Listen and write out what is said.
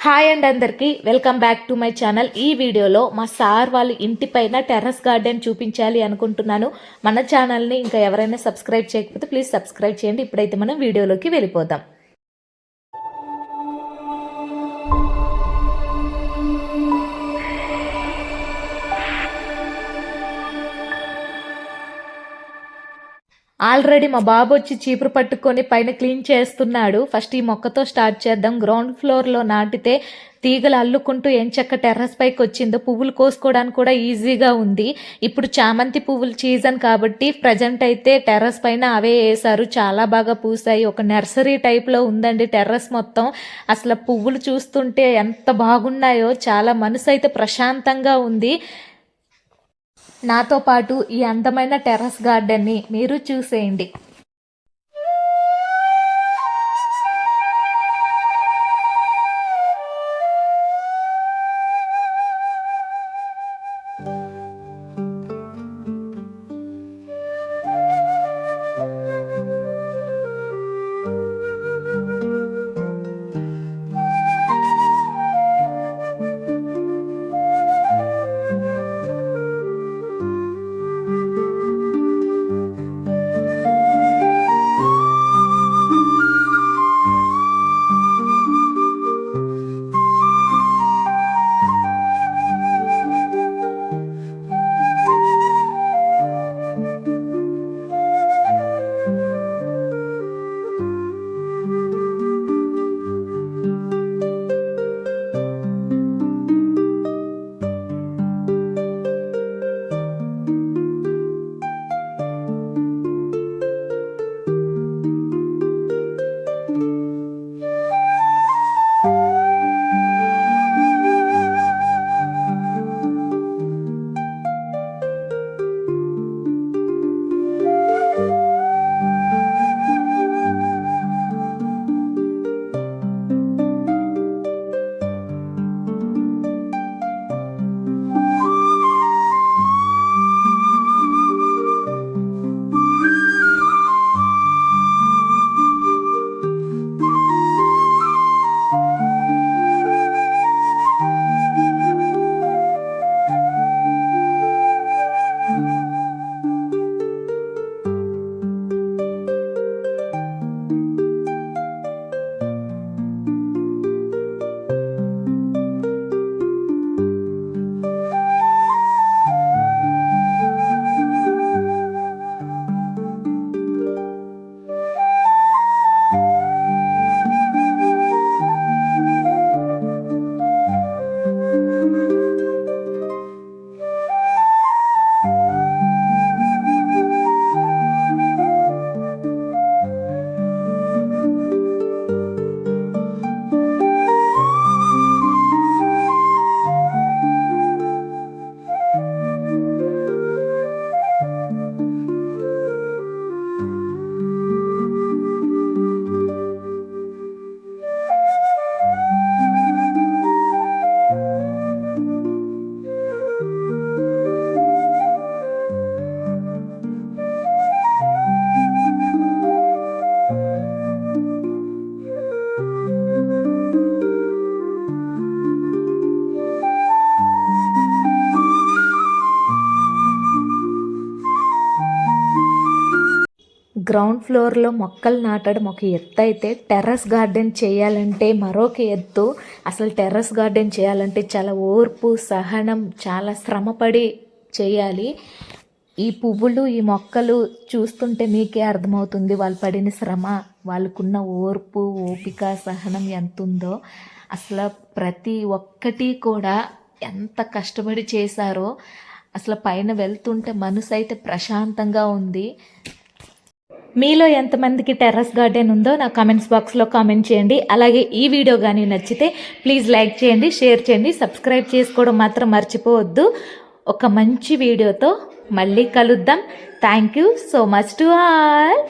Hi and అందరికీ welcome back to my channel. ఈ వీడియోలో మా సార్ వాళ్ళ ఇంటి పైన టెర్రస్ గార్డెన్ చూపించాలి అనుకుంటున్నాను. మన ఛానల్ని ఇంకా ఎవరైనా సబ్స్క్రైబ్ చేయకపోతే ప్లీజ్ సబ్స్క్రైబ్ చేయండి. ఇప్పుడైతే మనం వీడియోలోకి వెళ్ళిపోదాం. ఆల్రెడీ మా బాబు వచ్చి చీపురు పట్టుకొని పైన క్లీన్ చేస్తున్నాడు. ఫస్ట్ ఈ మొక్కతో స్టార్ట్ చేద్దాం. గ్రౌండ్ ఫ్లోర్లో నాటితే తీగలు అల్లుకుంటూ ఎంచక్క టెర్రస్ పైకి వచ్చిందో పువ్వులు కోసుకోవడానికి కూడా ఈజీగా ఉంది. ఇప్పుడు చామంతి పువ్వుల సీజన్ కాబట్టి ప్రజెంట్ అయితే టెర్రస్ పైన అవే వేసారు. చాలా బాగా పూసాయి. ఒక నర్సరీ టైప్లో ఉందండి టెర్రస్ మొత్తం. అసలు పువ్వులు చూస్తుంటే ఎంత బాగున్నాయో, చాలా మనసు అయితే ప్రశాంతంగా ఉంది. నాతో పాటు ఈ అందమైన టెర్రస్ గార్డెన్ని మీరు చూసేయండి. గ్రౌండ్ ఫ్లోర్లో మొక్కలు నాటడం ఒక ఎత్తు అయితే టెర్రస్ గార్డెన్ చేయాలంటే మరొక ఎత్తు. అసలు టెర్రస్ గార్డెన్ చేయాలంటే చాలా ఓర్పు, సహనం, చాలా శ్రమపడి చేయాలి. ఈ పువ్వులు, ఈ మొక్కలు చూస్తుంటే మీకే అర్థమవుతుంది వాళ్ళు పడిన శ్రమ, వాళ్ళకున్న ఓర్పు, ఓపిక, సహనం ఎంత ఉందో. అసలు ప్రతి ఒక్కటి కూడా ఎంత కష్టపడి చేశారో. అసలు పైన వెళ్తుంటే మనసు అయితే ప్రశాంతంగా ఉంది. మీలో ఎంతమందికి టెర్రస్ గార్డెన్ ఉందో నా కామెంట్స్ బాక్స్లో కామెంట్ చేయండి. అలాగే ఈ వీడియో కానీ నచ్చితే ప్లీజ్ లైక్ చేయండి, షేర్ చేయండి, సబ్స్క్రైబ్ చేసుకోవడం మాత్రం మర్చిపోవద్దు. ఒక మంచి వీడియోతో మళ్ళీ కలుద్దాం. Thank you so much to all.